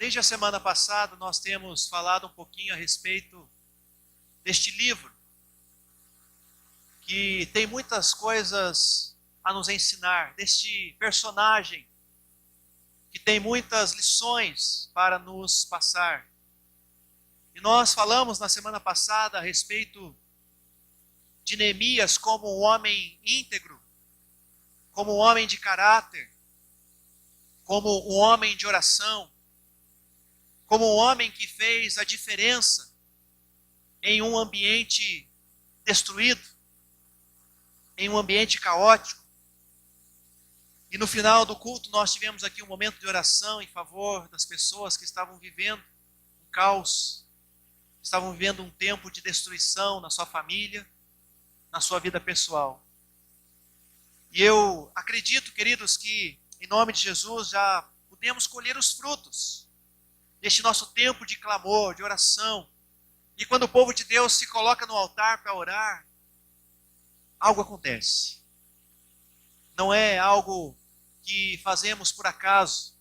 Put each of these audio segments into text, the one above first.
Desde a semana passada nós temos falado um pouquinho a respeito deste livro, que tem muitas coisas a nos ensinar, deste personagem, que tem muitas lições para nos passar. E nós falamos na semana passada a respeito de Neemias como um homem íntegro, como um homem de caráter, como um homem de oração, como um homem que fez a diferença em um ambiente destruído, em um ambiente caótico. E no final do culto nós tivemos aqui um momento de oração em favor das pessoas que estavam vivendo um caos, estavam vivendo um tempo de destruição na sua família, na sua vida pessoal. E eu acredito, queridos, que em nome de Jesus já podemos colher os frutos deste nosso tempo de clamor, de oração. E quando o povo de Deus se coloca no altar para orar, algo acontece. Não é algo que fazemos por acaso,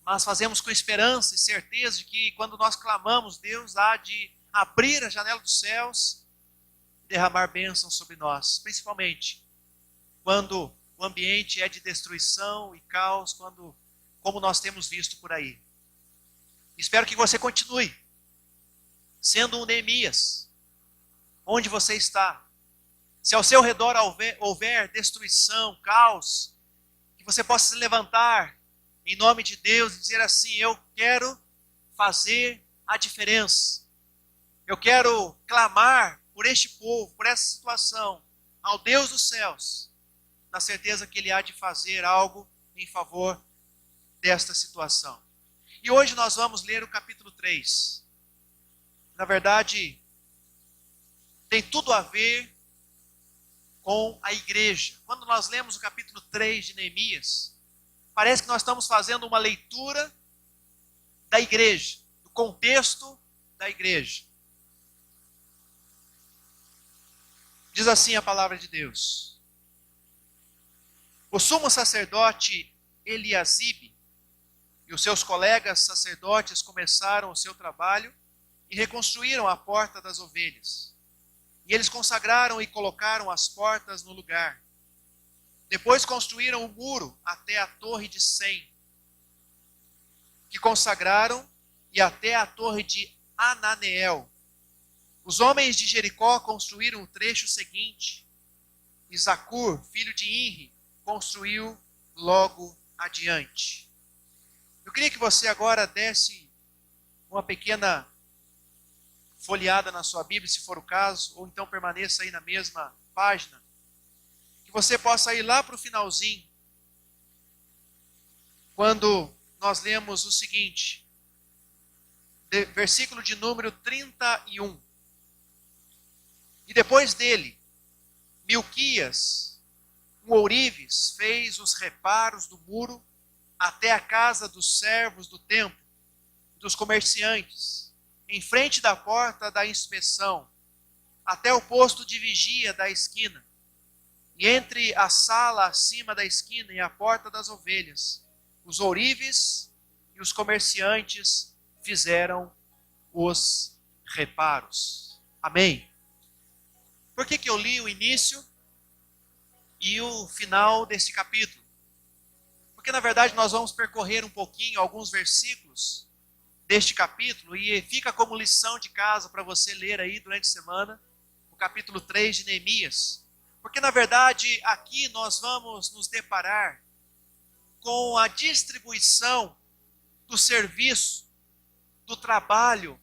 mas fazemos com esperança e certeza de que quando nós clamamos, Deus há de abrir a janela dos céus e derramar bênçãos sobre nós, principalmente quando o ambiente é de destruição e caos, como nós temos visto por aí. Espero que você continue sendo um Neemias, onde você está. Se ao seu redor houver destruição, caos, que você possa se levantar em nome de Deus e dizer assim: eu quero fazer a diferença. Eu quero clamar por este povo, por essa situação, ao Deus dos céus, na certeza que Ele há de fazer algo em favor desta situação. E hoje nós vamos ler o capítulo 3. Na verdade, tem tudo a ver com a igreja. Quando nós lemos o capítulo 3 de Neemias, parece que nós estamos fazendo uma leitura da igreja, do contexto da igreja. Diz assim a palavra de Deus: o sumo sacerdote Eliasibe e os seus colegas sacerdotes começaram o seu trabalho e reconstruíram a porta das ovelhas. E eles consagraram e colocaram as portas no lugar. Depois construíram o muro até a torre de Sem, que consagraram, e até a torre de Ananeel. Os homens de Jericó construíram o trecho seguinte, e Zacur, filho de Inri, construiu logo adiante. Eu queria que você agora desse uma pequena folheada na sua Bíblia, se for o caso, ou então permaneça aí na mesma página, que você possa ir lá para o finalzinho, quando nós lemos o seguinte, versículo de número 31. E depois dele, Milquias, um ourives, fez os reparos do muro até a casa dos servos do templo, dos comerciantes, em frente da porta da inspeção, até o posto de vigia da esquina, e entre a sala acima da esquina e a porta das ovelhas, os ourives e os comerciantes fizeram os reparos. Amém? Por que eu li o início e o final desse capítulo? Porque na verdade nós vamos percorrer um pouquinho alguns versículos deste capítulo e fica como lição de casa para você ler aí durante a semana o capítulo 3 de Neemias. Porque na verdade aqui nós vamos nos deparar com a distribuição do serviço, do trabalho,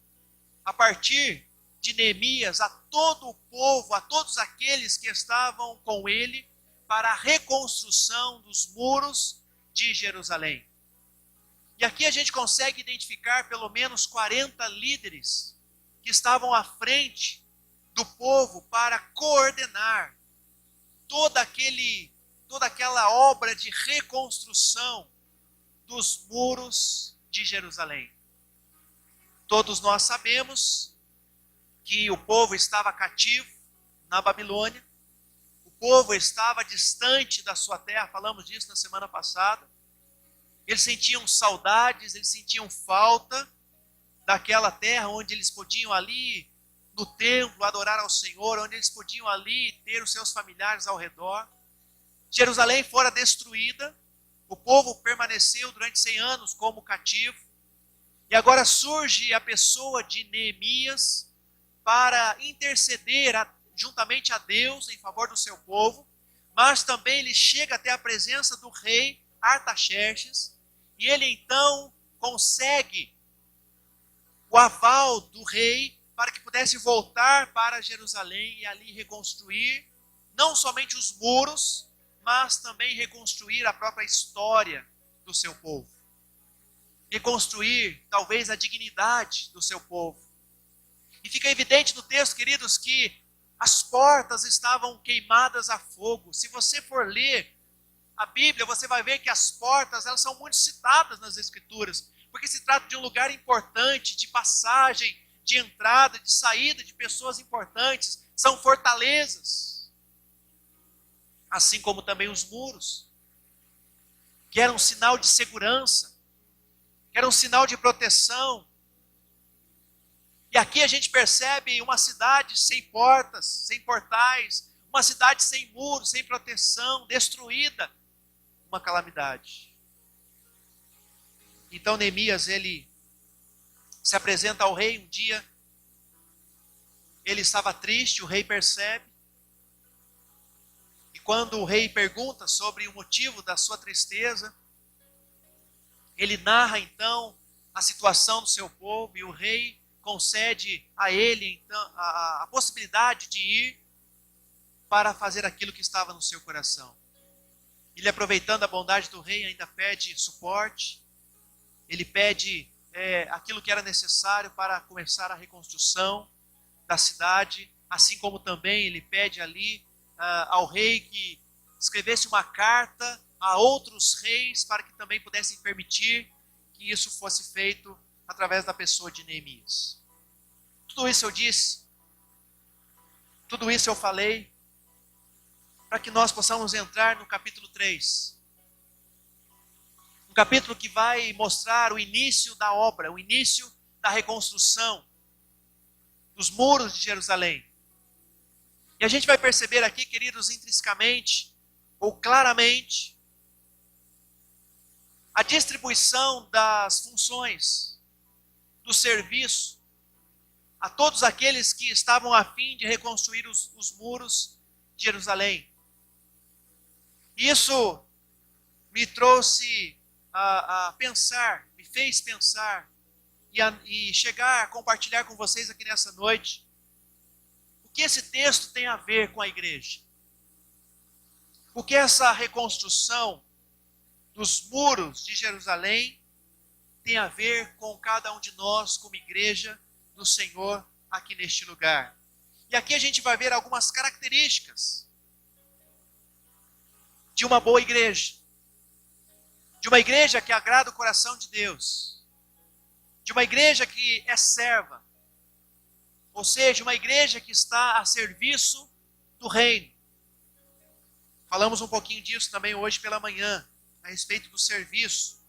a partir de Neemias a todo o povo, a todos aqueles que estavam com ele para a reconstrução dos muros de Jerusalém. E aqui a gente consegue identificar pelo menos 40 líderes que estavam à frente do povo para coordenar toda aquela obra de reconstrução dos muros de Jerusalém. Todos nós sabemos que o povo estava cativo na Babilônia, o povo estava distante da sua terra, falamos disso na semana passada, Eles sentiam saudades, eles sentiam falta daquela terra onde eles podiam ali no templo adorar ao Senhor, onde eles podiam ali ter os seus familiares ao redor. Jerusalém fora destruída, o povo permaneceu durante 100 anos como cativo, e agora surge a pessoa de Neemias para interceder juntamente a Deus em favor do seu povo, mas também ele chega até a presença do rei Artaxerxes, e ele então consegue o aval do rei para que pudesse voltar para Jerusalém e ali reconstruir não somente os muros, mas também reconstruir a própria história do seu povo. Reconstruir, talvez, a dignidade do seu povo. E fica evidente no texto, queridos, que as portas estavam queimadas a fogo. Se você for ler a Bíblia, você vai ver que as portas, elas são muito citadas nas Escrituras, porque se trata de um lugar importante, de passagem, de entrada, de saída de pessoas importantes. São fortalezas. Assim como também os muros, que eram um sinal de segurança, que era um sinal de proteção. E aqui a gente percebe uma cidade sem portas, sem portais, uma cidade sem muros, sem proteção, destruída, uma calamidade. Então Neemias, ele se apresenta ao rei um dia, ele estava triste, o rei percebe, e quando o rei pergunta sobre o motivo da sua tristeza, ele narra então a situação do seu povo, e o rei concede a ele então a possibilidade de ir para fazer aquilo que estava no seu coração. Ele, aproveitando a bondade do rei, ainda pede suporte, ele pede aquilo que era necessário para começar a reconstrução da cidade, assim como também ele pede ali ao rei que escrevesse uma carta a outros reis para que também pudessem permitir que isso fosse feito através da pessoa de Neemias. Tudo isso eu disse, tudo isso eu falei, para que nós possamos entrar no capítulo 3. Um capítulo que vai mostrar o início da obra, o início da reconstrução dos muros de Jerusalém. E a gente vai perceber aqui, queridos, intrinsecamente, ou claramente, a distribuição das funções, do serviço, a todos aqueles que estavam a fim de reconstruir os muros de Jerusalém. Isso me trouxe a pensar, me fez pensar, e chegar a compartilhar com vocês aqui nessa noite, o que esse texto tem a ver com a igreja. O que essa reconstrução dos muros de Jerusalém tem a ver com cada um de nós como igreja do Senhor aqui neste lugar. E aqui a gente vai ver algumas características de uma boa igreja. De uma igreja que agrada o coração de Deus. De uma igreja que é serva. Ou seja, uma igreja que está a serviço do reino. Falamos um pouquinho disso também hoje pela manhã, a respeito do serviço.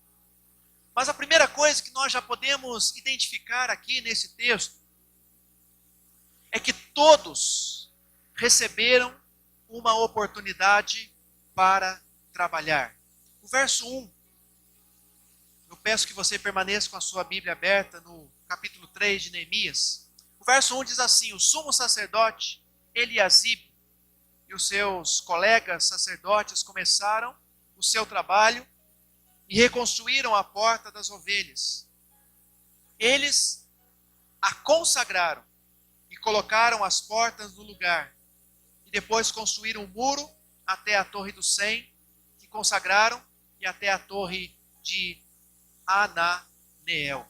Mas a primeira coisa que nós já podemos identificar aqui nesse texto é que todos receberam uma oportunidade para trabalhar. O verso 1, eu peço que você permaneça com a sua Bíblia aberta no capítulo 3 de Neemias. O verso 1 diz assim: o sumo sacerdote Eliasibe e os seus colegas sacerdotes começaram o seu trabalho e reconstruíram a porta das ovelhas. Eles a consagraram e colocaram as portas no lugar. E depois construíram um muro até a torre do Sem, que consagraram, e até a torre de Ananeel.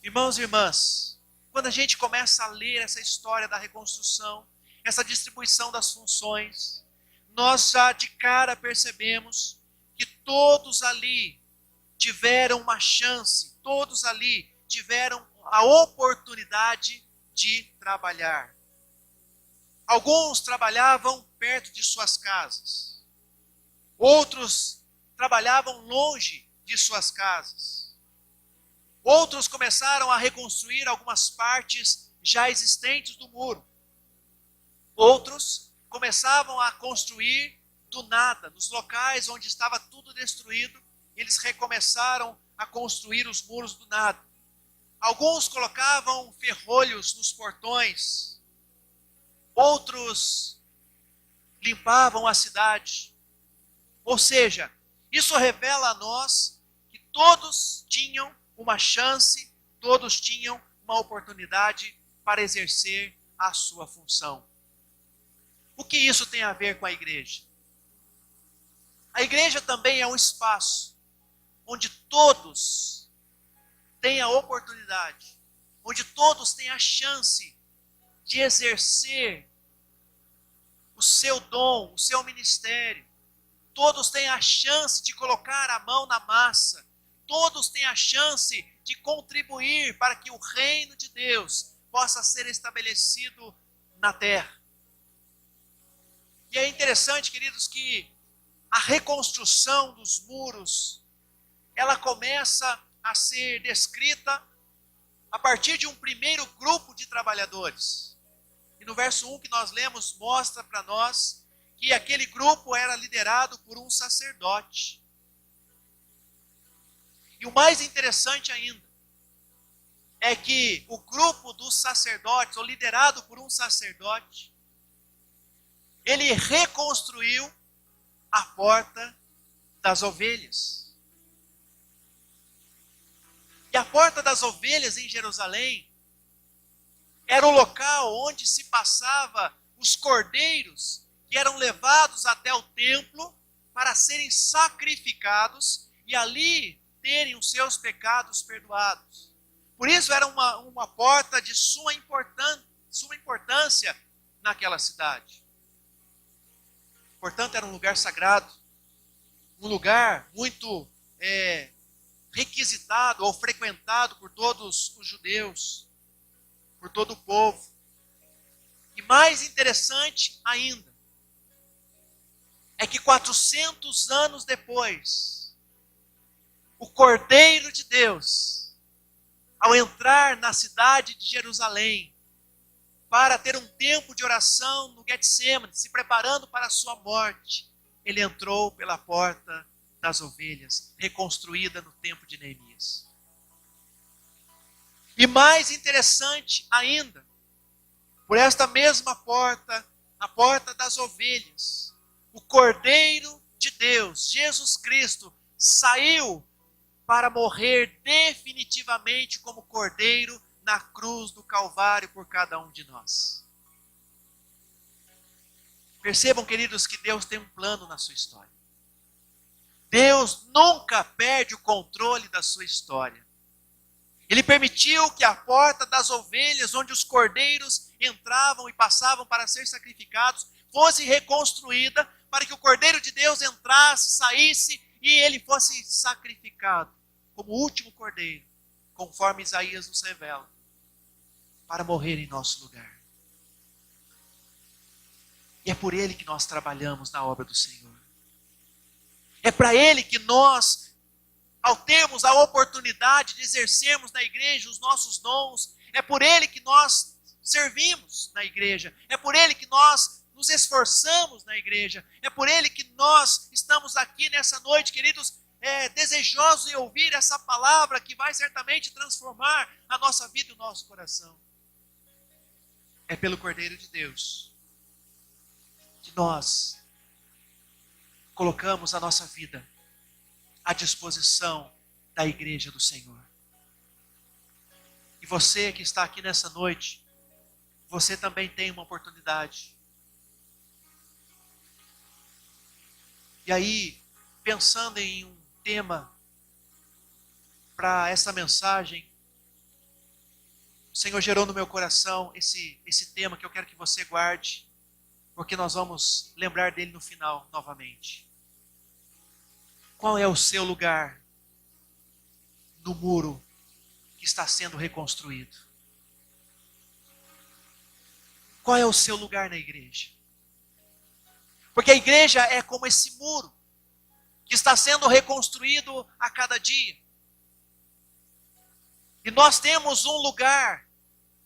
Irmãos e irmãs, quando a gente começa a ler essa história da reconstrução, essa distribuição das funções, nós já de cara percebemos que todos ali tiveram uma chance, todos ali tiveram a oportunidade de trabalhar. Alguns trabalhavam perto de suas casas, outros trabalhavam longe de suas casas. Outros começaram a reconstruir algumas partes já existentes do muro. Outros começavam a construir do nada, nos locais onde estava tudo destruído, eles recomeçaram a construir os muros do nada. Alguns colocavam ferrolhos nos portões, outros limpavam a cidade. Ou seja, isso revela a nós que todos tinham uma chance, todos tinham uma oportunidade para exercer a sua função. O que isso tem a ver com a igreja? A igreja também é um espaço onde todos têm a oportunidade, onde todos têm a chance de exercer o seu dom, o seu ministério. Todos têm a chance de colocar a mão na massa. Todos têm a chance de contribuir para que o reino de Deus possa ser estabelecido na terra. E é interessante, queridos, que a reconstrução dos muros, ela começa a ser descrita a partir de um primeiro grupo de trabalhadores. E no verso 1 que nós lemos, mostra para nós que aquele grupo era liderado por um sacerdote. E o mais interessante ainda é que o grupo dos sacerdotes, ou liderado por um sacerdote, ele reconstruiu a porta das ovelhas. E a porta das ovelhas em Jerusalém era o local onde se passava os cordeiros que eram levados até o templo para serem sacrificados e ali terem os seus pecados perdoados. Por isso era uma porta de suma importância naquela cidade. Portanto, era um lugar sagrado, um lugar muito requisitado ou frequentado por todos os judeus, por todo o povo. E mais interessante ainda, é que 400 anos depois, o Cordeiro de Deus, ao entrar na cidade de Jerusalém, para ter um tempo de oração no Getsêmani, se preparando para a sua morte, ele entrou pela porta das ovelhas, reconstruída no tempo de Neemias. E mais interessante ainda, por esta mesma porta, a porta das ovelhas, o Cordeiro de Deus, Jesus Cristo, saiu para morrer definitivamente como Cordeiro na cruz do Calvário por cada um de nós. Percebam, queridos, que Deus tem um plano na sua história. Deus nunca perde o controle da sua história. Ele permitiu que a porta das ovelhas, onde os cordeiros entravam e passavam para ser sacrificados, fosse reconstruída para que o Cordeiro de Deus entrasse, saísse e ele fosse sacrificado como o último cordeiro, conforme Isaías nos revela, para morrer em nosso lugar. E é por ele que nós trabalhamos na obra do Senhor. É para ele que nós, ao termos a oportunidade de exercermos na igreja os nossos dons, é por ele que nós servimos na igreja, é por ele que nós nos esforçamos na igreja, é por ele que nós estamos aqui nessa noite, queridos, desejosos em ouvir essa palavra que vai certamente transformar a nossa vida e o nosso coração. É pelo Cordeiro de Deus que nós colocamos a nossa vida à disposição da igreja do Senhor. E você que está aqui nessa noite, você também tem uma oportunidade. E aí, pensando em um tema para essa mensagem, o Senhor gerou no meu coração esse tema que eu quero que você guarde, porque nós vamos lembrar dele no final novamente. Qual é o seu lugar no muro que está sendo reconstruído? Qual é o seu lugar na igreja? Porque a igreja é como esse muro. que está sendo reconstruído a cada dia. E nós temos um lugar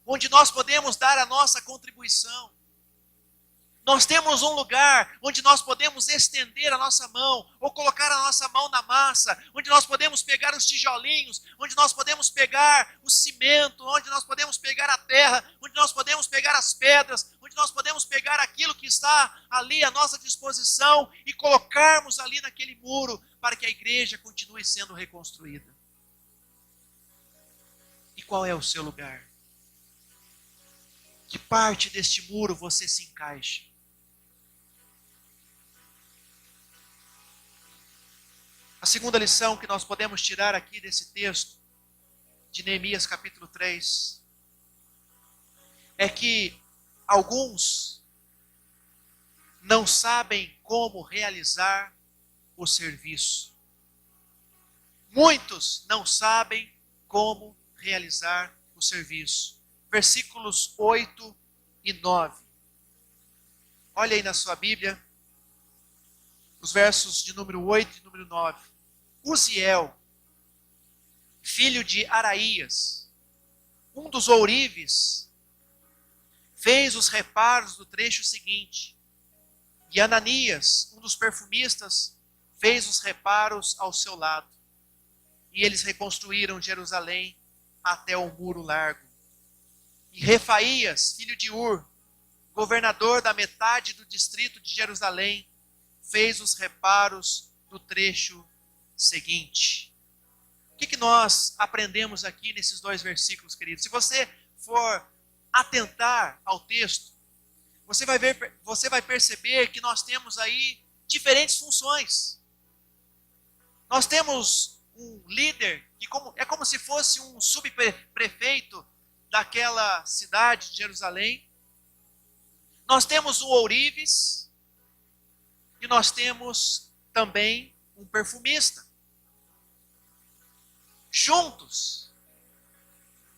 onde nós podemos dar a nossa contribuição. Nós temos um lugar onde nós podemos estender a nossa mão, ou colocar a nossa mão na massa, onde nós podemos pegar os tijolinhos, onde nós podemos pegar o cimento, onde nós podemos pegar a terra, onde nós podemos pegar as pedras, onde nós podemos pegar aquilo que está ali à nossa disposição e colocarmos ali naquele muro para que a igreja continue sendo reconstruída. E qual é o seu lugar? Que parte deste muro você se encaixa? A segunda lição que nós podemos tirar aqui desse texto, de Neemias capítulo 3, é que alguns não sabem como realizar o serviço. Muitos não sabem como realizar o serviço. Versículos 8 e 9. Olha aí na sua Bíblia, os versos de número 8 e número 9. Uziel, filho de Araías, um dos ourives, fez os reparos do trecho seguinte. E Ananias, um dos perfumistas, fez os reparos ao seu lado. E eles reconstruíram Jerusalém até o muro largo. E Refaías, filho de Ur, governador da metade do distrito de Jerusalém, fez os reparos do trecho seguinte. O que nós aprendemos aqui nesses dois versículos, queridos? Se você for atentar ao texto, você vai perceber que nós temos aí diferentes funções. Nós temos um líder que é como se fosse um subprefeito daquela cidade de Jerusalém. Nós temos o ourives e nós temos também um perfumista. Juntos,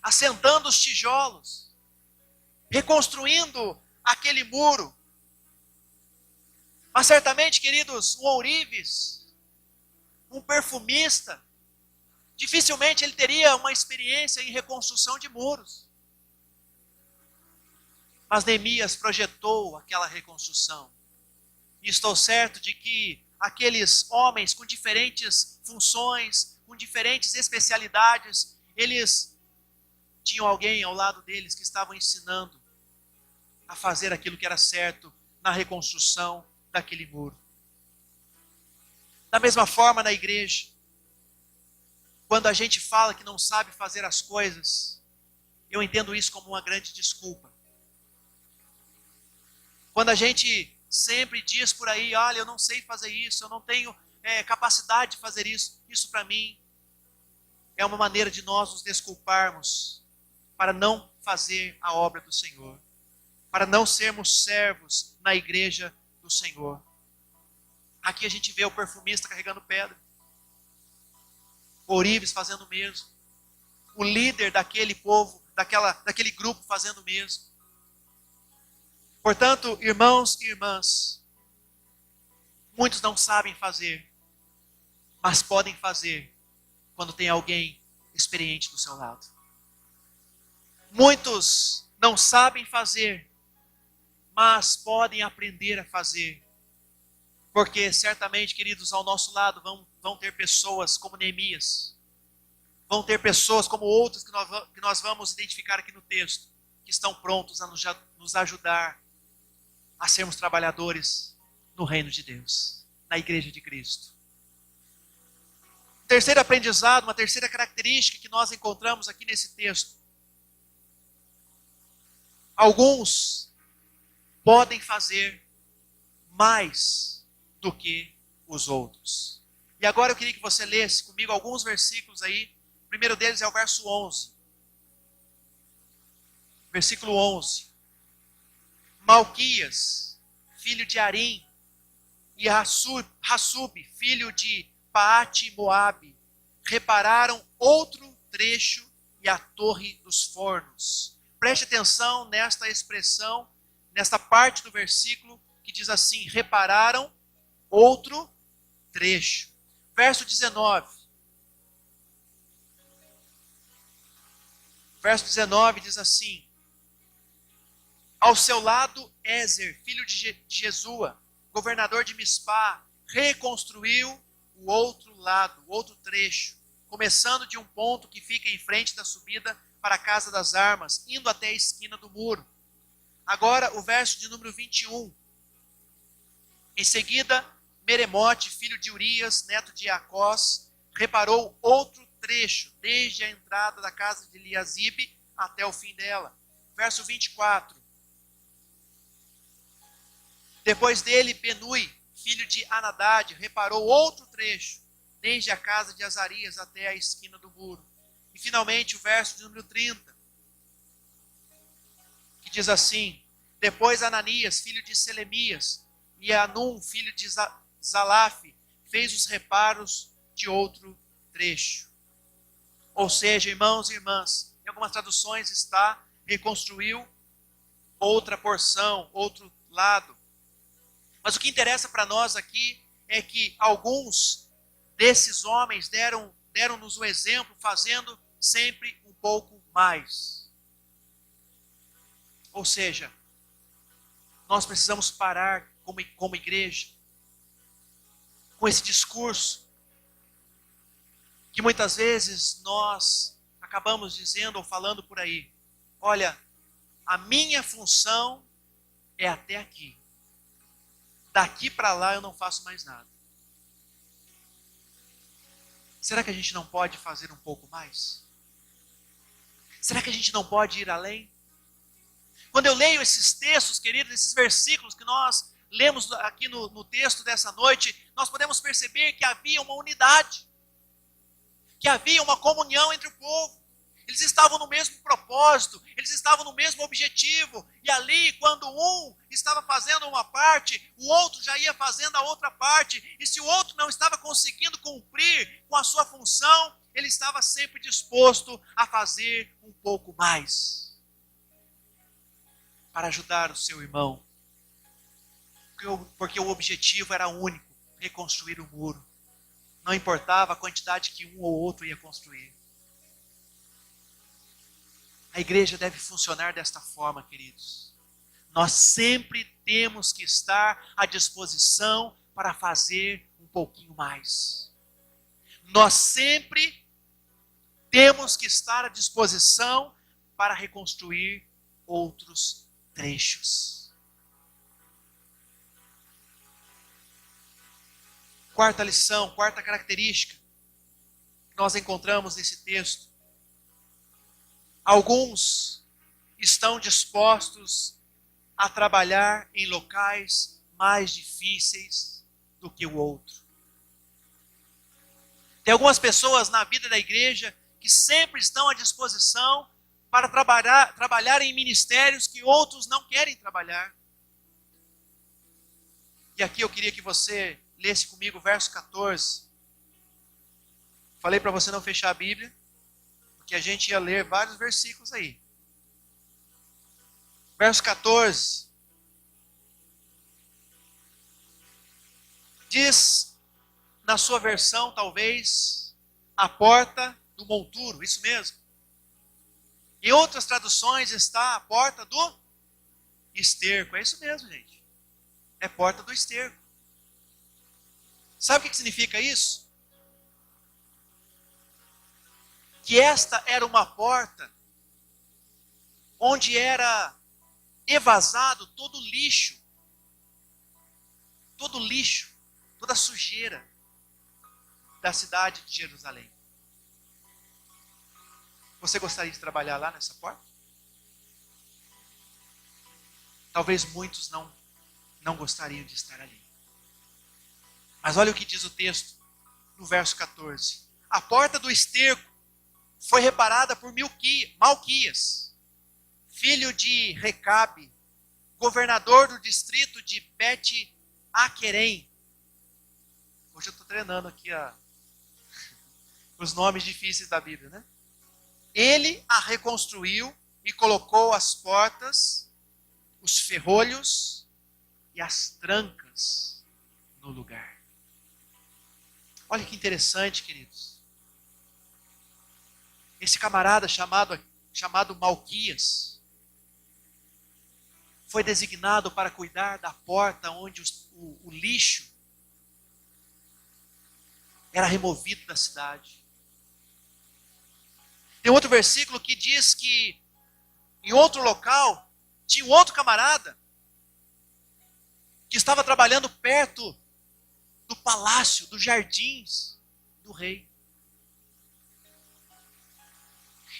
assentando os tijolos, reconstruindo aquele muro. Mas certamente, queridos, um ourives, um perfumista, dificilmente ele teria uma experiência em reconstrução de muros. Mas Neemias projetou aquela reconstrução. E estou certo de que aqueles homens com diferentes funções, com diferentes especialidades, eles tinham alguém ao lado deles que estavam ensinando a fazer aquilo que era certo na reconstrução daquele muro. Da mesma forma na igreja, quando a gente fala que não sabe fazer as coisas, eu entendo isso como uma grande desculpa. Quando a gente sempre diz por aí, olha, eu não sei fazer isso, eu não tenho capacidade de fazer isso, isso para mim é uma maneira de nós nos desculparmos para não fazer a obra do Senhor, para não sermos servos na igreja do Senhor. Aqui a gente vê o perfumista carregando pedra, o ourives fazendo o mesmo, o líder daquele povo, daquele grupo fazendo o mesmo. Portanto, irmãos e irmãs, muitos não sabem fazer, mas podem fazer quando tem alguém experiente do seu lado. Muitos não sabem fazer, mas podem aprender a fazer. Porque certamente, queridos, ao nosso lado vão ter pessoas como Neemias, vão ter pessoas como outras que nós vamos identificar aqui no texto, que estão prontos a nos ajudar a sermos trabalhadores no reino de Deus, na igreja de Cristo. Um terceiro aprendizado, uma terceira característica que nós encontramos aqui nesse texto. Alguns podem fazer mais do que os outros. E agora eu queria que você lesse comigo alguns versículos aí. O primeiro deles é o verso 11. Versículo 11. Malquias, filho de Arim, e Hassub, filho de Paate Moabe, repararam outro trecho e a torre dos fornos. Preste atenção nesta expressão, nesta parte do versículo que diz assim: repararam outro trecho. Verso 19. Verso 19 diz assim: ao seu lado, Ézer, filho de Jesua, governador de Mispá, reconstruiu o outro lado, o outro trecho, começando de um ponto que fica em frente da subida para a Casa das Armas, indo até a esquina do muro. Agora, o verso de número 21. Em seguida, Meremote, filho de Urias, neto de Acós, reparou outro trecho, desde a entrada da casa de Eliasibe até o fim dela. Verso 24. Depois dele, Benui, filho de Anadade, reparou outro trecho, desde a casa de Azarias até a esquina do muro. E finalmente o verso de número 30, que diz assim: depois Ananias, filho de Selemias, e Anum, filho de Zalaf, fez os reparos de outro trecho. Ou seja, irmãos e irmãs, em algumas traduções está reconstruiu outra porção, outro lado. Mas o que interessa para nós aqui é que alguns desses homens deram-nos o exemplo fazendo sempre um pouco mais. Ou seja, nós precisamos parar como igreja com esse discurso que muitas vezes nós acabamos dizendo ou falando por aí: olha, a minha função é até aqui. Daqui para lá eu não faço mais nada. Será que a gente não pode fazer um pouco mais? Será que a gente não pode ir além? Quando eu leio esses textos, queridos, esses versículos que nós lemos aqui no texto dessa noite, nós podemos perceber que havia uma unidade, que havia uma comunhão entre o povo. Eles estavam no mesmo propósito, eles estavam no mesmo objetivo. E ali, quando um estava fazendo uma parte, o outro já ia fazendo a outra parte. E se o outro não estava conseguindo cumprir com a sua função, ele estava sempre disposto a fazer um pouco mais para ajudar o seu irmão. Porque o objetivo era único: reconstruir o muro. Não importava a quantidade que um ou outro ia construir. A igreja deve funcionar desta forma, queridos. Nós sempre temos que estar à disposição para fazer um pouquinho mais. Nós sempre temos que estar à disposição para reconstruir outros trechos. Quarta lição, quarta característica que nós encontramos nesse texto. Alguns estão dispostos a trabalhar em locais mais difíceis do que o outro. Tem algumas pessoas na vida da igreja que sempre estão à disposição para trabalhar em ministérios que outros não querem trabalhar. E aqui eu queria que você lesse comigo o verso 14. Falei para você não fechar a Bíblia, que a gente ia ler vários versículos aí. Verso 14. Diz, na sua versão, talvez, a porta do monturo, isso mesmo. Em outras traduções está a porta do esterco. É isso mesmo, gente. É porta do esterco. Sabe o que significa isso? Que esta era uma porta onde era evasado todo o lixo, toda a sujeira da cidade de Jerusalém. Você gostaria de trabalhar lá nessa porta? Talvez muitos não gostariam de estar ali. Mas olha o que diz o texto no verso 14. A porta do esterco foi reparada por Malquias, filho de Recabe, governador do distrito de Bet-Aquerem. Hoje eu estou treinando aqui os nomes difíceis da Bíblia, né? Ele a reconstruiu e colocou as portas, os ferrolhos e as trancas no lugar. Olha que interessante, queridos. Esse camarada chamado Malquias foi designado para cuidar da porta onde o lixo era removido da cidade. Tem outro versículo que diz que em outro local tinha um outro camarada que estava trabalhando perto do palácio, dos jardins do rei.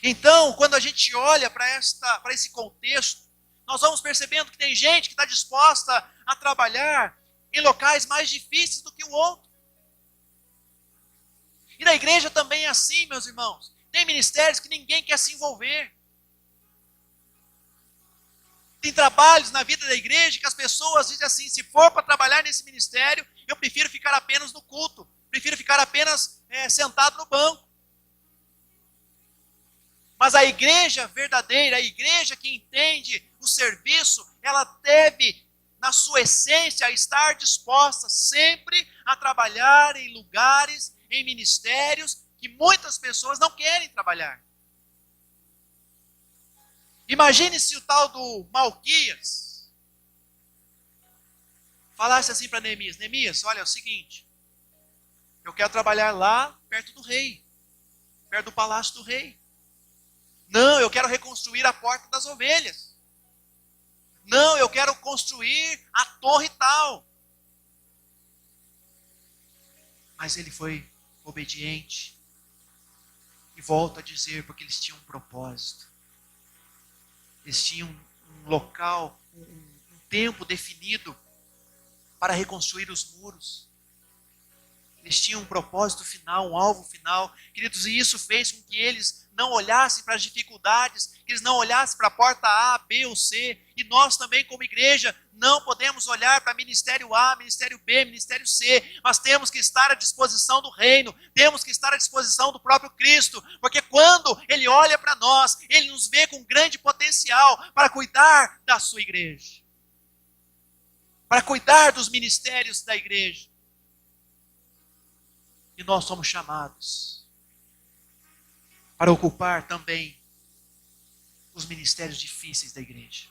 Então, quando a gente olha para esse contexto, nós vamos percebendo que tem gente que está disposta a trabalhar em locais mais difíceis do que o outro. E na igreja também é assim, meus irmãos. Tem ministérios que ninguém quer se envolver. Tem trabalhos na vida da igreja que as pessoas dizem assim, se for para trabalhar nesse ministério, eu prefiro ficar apenas no culto. Prefiro ficar apenas sentado no banco. Mas a igreja verdadeira, a igreja que entende o serviço, ela deve, na sua essência, estar disposta sempre a trabalhar em lugares, em ministérios que muitas pessoas não querem trabalhar. Imagine se o tal do Malquias falasse assim para Neemias: Neemias, olha, é o seguinte, eu quero trabalhar lá perto do rei, perto do palácio do rei. Não, eu quero reconstruir a porta das ovelhas. Não, eu quero construir a torre tal. Mas ele foi obediente. E volto a dizer, porque eles tinham um propósito. Eles tinham um local, um tempo definido para reconstruir os muros. Eles tinham um propósito final, um alvo final. Queridos, e isso fez com que eles não olhassem para as dificuldades, que eles não olhassem para a porta A, B ou C. E nós também, como igreja, não podemos olhar para ministério A, ministério B, ministério C. Mas temos que estar à disposição do reino, temos que estar à disposição do próprio Cristo. Porque quando Ele olha para nós, Ele nos vê com grande potencial para cuidar da sua igreja. Para cuidar dos ministérios da igreja. E nós somos chamados para ocupar também os ministérios difíceis da igreja.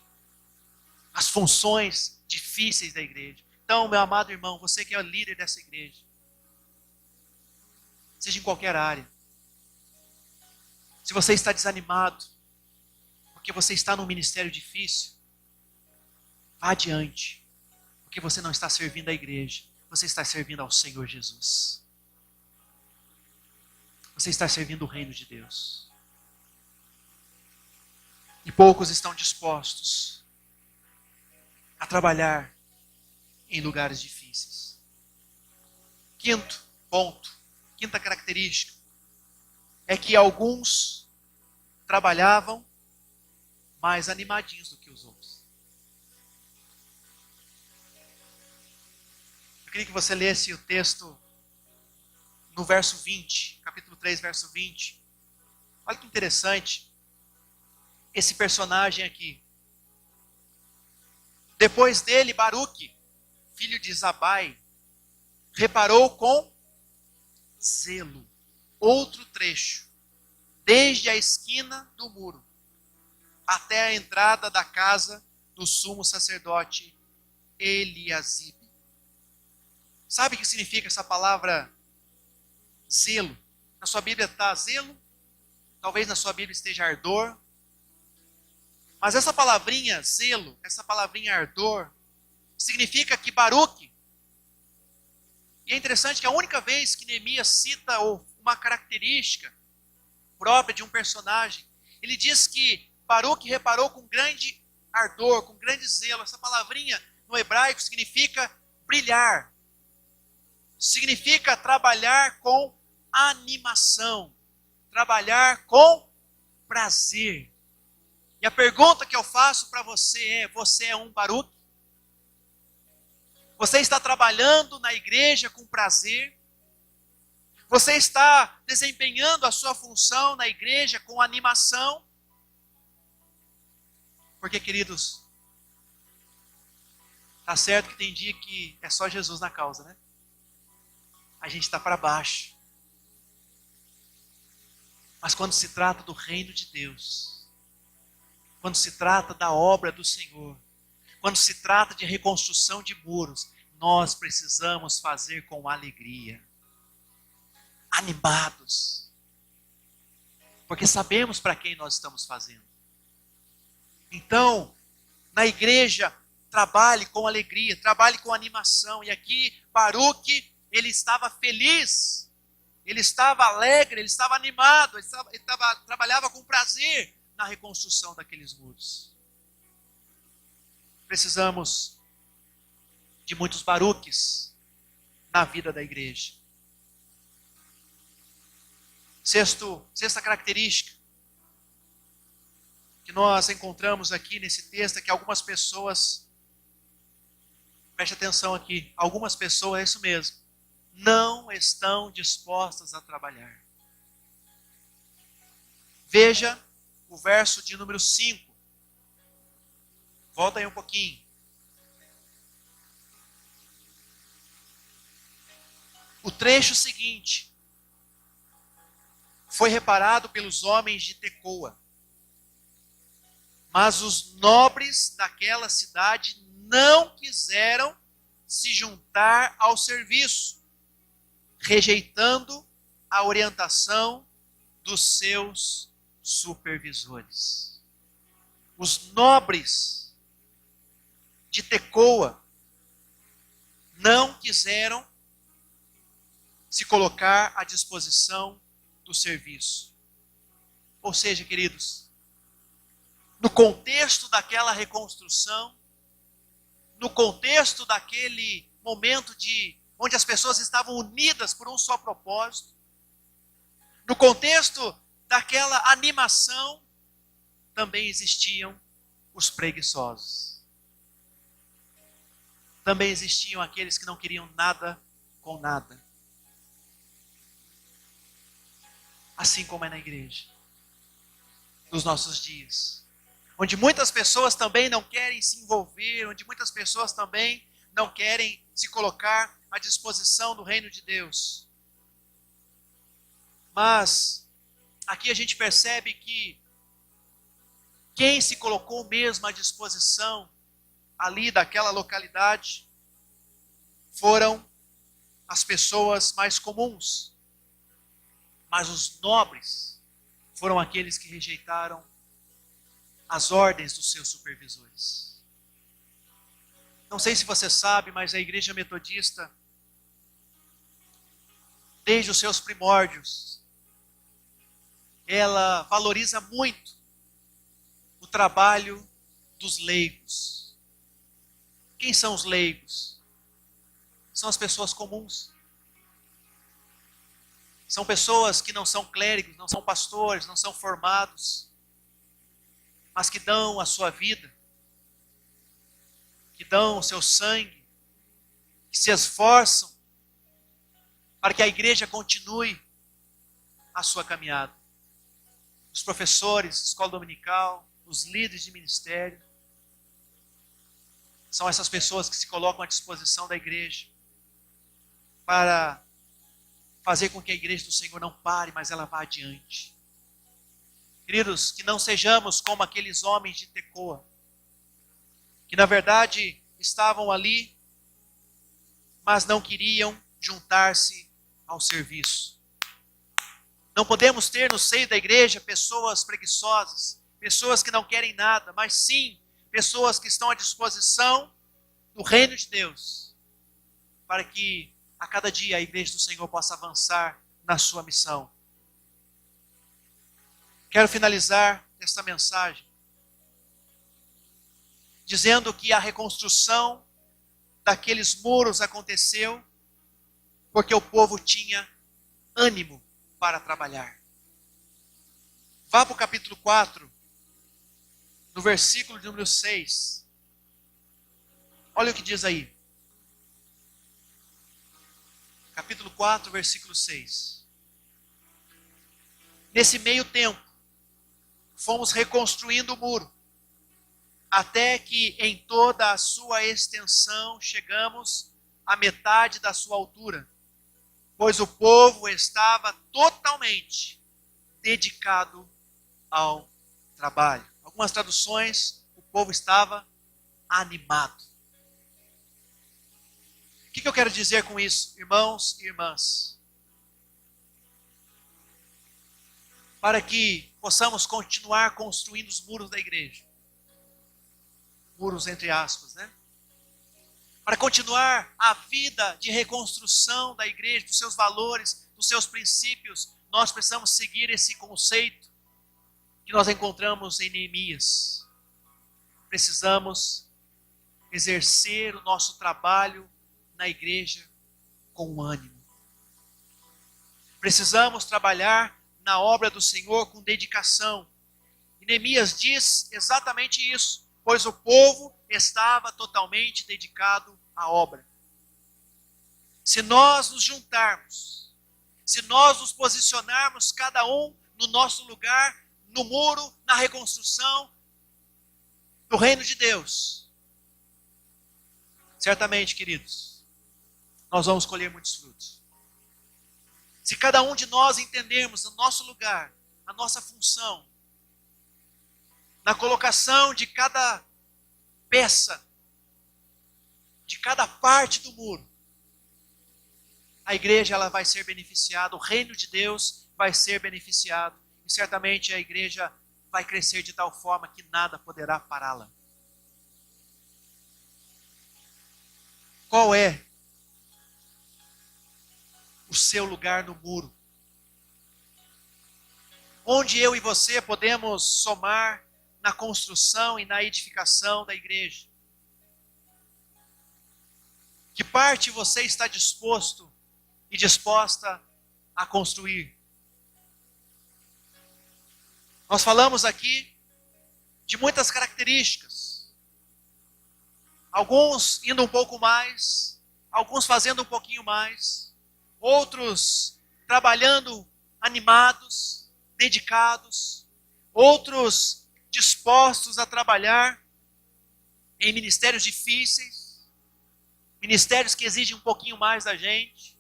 As funções difíceis da igreja. Então, meu amado irmão, você que é o líder dessa igreja, seja em qualquer área, se você está desanimado, porque você está num ministério difícil, vá adiante, porque você não está servindo a igreja, você está servindo ao Senhor Jesus. Você está servindo o reino de Deus. E poucos estão dispostos a trabalhar em lugares difíceis. Quinto ponto, quinta característica, é que alguns trabalhavam mais animadinhos do que os outros. Eu queria que você lesse o texto no verso 20, capítulo 3, verso 20. Olha que interessante esse personagem aqui. Depois dele, Baruque, filho de Zabai, reparou com zelo outro trecho, desde a esquina do muro até a entrada da casa do sumo sacerdote Eliasibe. Sabe o que significa essa palavra zelo? Na sua Bíblia está zelo, talvez na sua Bíblia esteja ardor. Mas essa palavrinha zelo, essa palavrinha ardor, significa que Baruque, e é interessante que a única vez que Neemias cita uma característica própria de um personagem, ele diz que Baruque reparou com grande ardor, com grande zelo. Essa palavrinha no hebraico significa brilhar, significa trabalhar com animação, trabalhar com prazer. E a pergunta que eu faço para você é: você é um Baruque? Você está trabalhando na igreja com prazer? Você está desempenhando a sua função na igreja com animação? Porque, queridos, tá certo que tem dia que é só Jesus na causa, né? a gente está para baixo. Mas quando se trata do reino de Deus, quando se trata da obra do Senhor, quando se trata de reconstrução de muros, nós precisamos fazer com alegria, animados, porque sabemos para quem nós estamos fazendo. Então, na igreja, trabalhe com alegria, trabalhe com animação. E aqui, Baruque, ele estava feliz, ele estava alegre, ele estava animado, trabalhava com prazer na reconstrução daqueles muros. Precisamos de muitos Baruques na vida da igreja. Sexta característica que nós encontramos aqui nesse texto é que algumas pessoas, preste atenção aqui, algumas pessoas, é isso mesmo, não estão dispostas a trabalhar. Veja o verso de número 5. Volta aí um pouquinho. O trecho seguinte: foi reparado pelos homens de Tecoa, mas os nobres daquela cidade não quiseram se juntar ao serviço, rejeitando a orientação dos seus supervisores. Os nobres de Tecoa não quiseram se colocar à disposição do serviço. Ou seja, queridos, no contexto daquela reconstrução, no contexto daquele momento onde as pessoas estavam unidas por um só propósito, no contexto daquela animação, também existiam os preguiçosos. Também existiam aqueles que não queriam nada com nada. Assim como é na igreja, nos nossos dias, onde muitas pessoas também não querem se envolver, onde muitas pessoas também não querem se colocar à disposição do reino de Deus. Mas aqui a gente percebe que quem se colocou mesmo à disposição ali daquela localidade foram as pessoas mais comuns. Mas os nobres foram aqueles que rejeitaram as ordens dos seus supervisores. Não sei se você sabe, mas a igreja metodista, desde os seus primórdios, ela valoriza muito o trabalho dos leigos. Quem são os leigos? São as pessoas comuns. São pessoas que não são clérigos, não são pastores, não são formados, mas que dão a sua vida, que dão o seu sangue, que se esforçam para que a igreja continue a sua caminhada. Os professores, escola dominical, os líderes de ministério, são essas pessoas que se colocam à disposição da igreja para fazer com que a igreja do Senhor não pare, mas ela vá adiante. Queridos, que não sejamos como aqueles homens de Tecoa, que na verdade estavam ali, mas não queriam juntar-se ao serviço. Não podemos ter no seio da igreja pessoas preguiçosas, pessoas que não querem nada, mas sim pessoas que estão à disposição do reino de Deus, para que a cada dia a igreja do Senhor possa avançar na sua missão. Quero finalizar esta mensagem dizendo que a reconstrução daqueles muros aconteceu porque o povo tinha ânimo para trabalhar. Vá para o capítulo 4, no versículo de número 6. Olha o que diz aí. Capítulo 4, versículo 6. Nesse meio tempo, fomos reconstruindo o muro, até que em toda a sua extensão chegamos à metade da sua altura, pois o povo estava totalmente dedicado ao trabalho. Algumas traduções, o povo estava animado. O que eu quero dizer com isso, irmãos e irmãs? Para que possamos continuar construindo os muros da igreja. Muros entre aspas, né? Para continuar a vida de reconstrução da igreja, dos seus valores, dos seus princípios, nós precisamos seguir esse conceito que nós encontramos em Neemias. Precisamos exercer o nosso trabalho na igreja com ânimo. Precisamos trabalhar na obra do Senhor com dedicação. E Neemias diz exatamente isso, pois o povo estava totalmente dedicado à obra. Se nós nos juntarmos, se nós nos posicionarmos cada um no nosso lugar, no muro, na reconstrução do reino de Deus, certamente, queridos, nós vamos colher muitos frutos. Se cada um de nós entendermos o nosso lugar, a nossa função, na colocação de cada peça, de cada parte do muro, a igreja ela vai ser beneficiada, o reino de Deus vai ser beneficiado, e certamente a igreja vai crescer de tal forma que nada poderá pará-la. Qual é o seu lugar no muro? Onde eu e você podemos somar na construção e na edificação da igreja? Que parte você está disposto e disposta a construir? Nós falamos aqui de muitas características. Alguns indo um pouco mais, alguns fazendo um pouquinho mais, outros trabalhando animados, dedicados, outros dispostos a trabalhar em ministérios difíceis, ministérios que exigem um pouquinho mais da gente.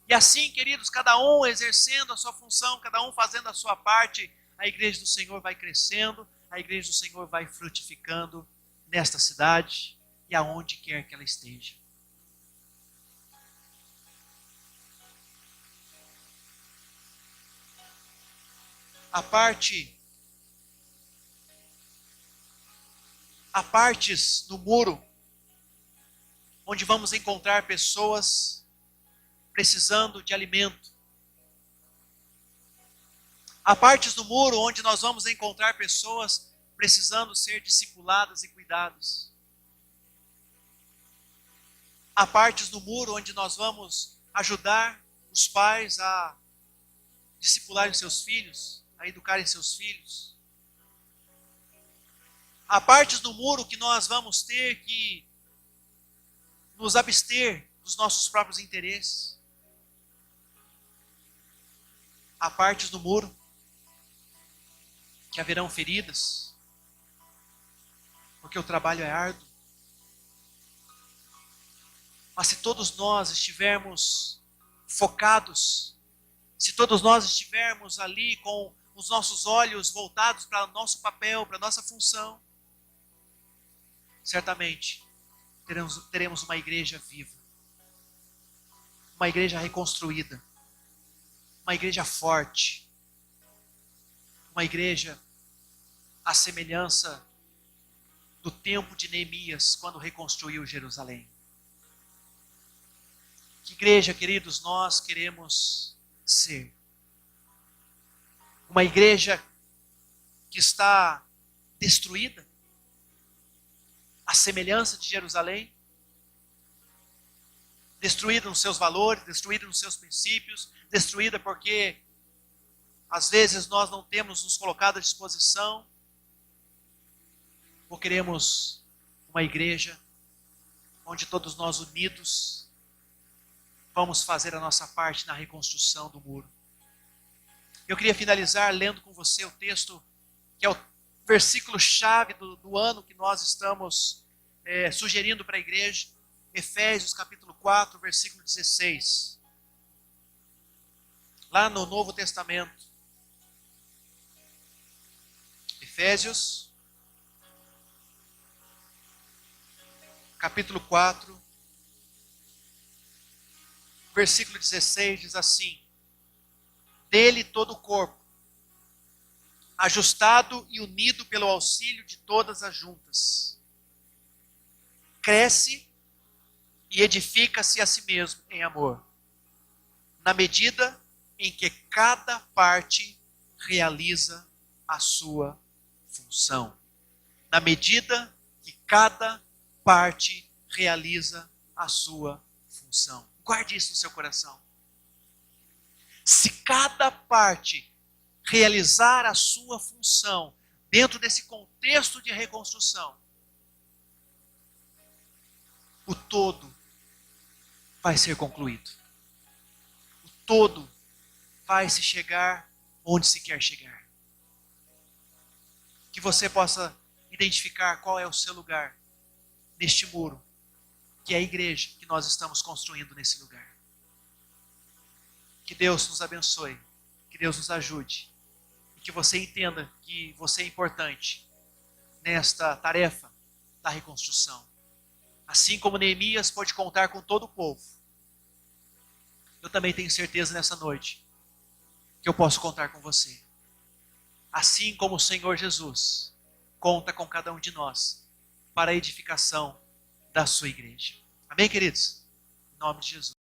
E assim, queridos, cada um exercendo a sua função, cada um fazendo a sua parte, a igreja do Senhor vai crescendo, a igreja do Senhor vai frutificando nesta cidade e aonde quer que ela esteja. Há partes no muro onde vamos encontrar pessoas precisando de alimento. Há partes no muro onde nós vamos encontrar pessoas precisando ser discipuladas e cuidadas. Há partes no muro onde nós vamos ajudar os pais a discipularem seus filhos, a educarem seus filhos. Há partes no muro que nós vamos ter que nos abster dos nossos próprios interesses. Há partes no muro que haverão feridas, porque o trabalho é árduo. Mas se todos nós estivermos focados, se todos nós estivermos ali com os nossos olhos voltados para o nosso papel, para a nossa função, certamente teremos uma igreja viva, uma igreja reconstruída, uma igreja forte, uma igreja à semelhança do tempo de Neemias, quando reconstruiu Jerusalém. Que igreja, queridos, nós queremos ser? Uma igreja que está destruída, à semelhança de Jerusalém, destruída nos seus valores, destruída nos seus princípios, destruída porque às vezes nós não temos nos colocado à disposição, ou queremos uma igreja onde todos nós unidos vamos fazer a nossa parte na reconstrução do muro. Eu queria finalizar lendo com você o texto que é o versículo-chave do ano que nós estamos sugerindo para a igreja, Efésios capítulo 4, versículo 16. lá no Novo Testamento. Efésios, capítulo 4, versículo 16, diz assim: dele todo o corpo, ajustado e unido pelo auxílio de todas as juntas, cresce e edifica-se a si mesmo em amor, na medida em que cada parte realiza a sua função. Na medida que cada parte realiza a sua função. Guarde isso no seu coração. Se cada parte realizar a sua função dentro desse contexto de reconstrução, o todo vai ser concluído. O todo vai se chegar onde se quer chegar. Que você possa identificar qual é o seu lugar neste muro, que é a igreja que nós estamos construindo nesse lugar. Que Deus nos abençoe, que Deus nos ajude, e que você entenda que você é importante nesta tarefa da reconstrução. Assim como Neemias pode contar com todo o povo, eu também tenho certeza nessa noite que eu posso contar com você. Assim como o Senhor Jesus conta com cada um de nós para a edificação da sua igreja. Amém, queridos? Em nome de Jesus.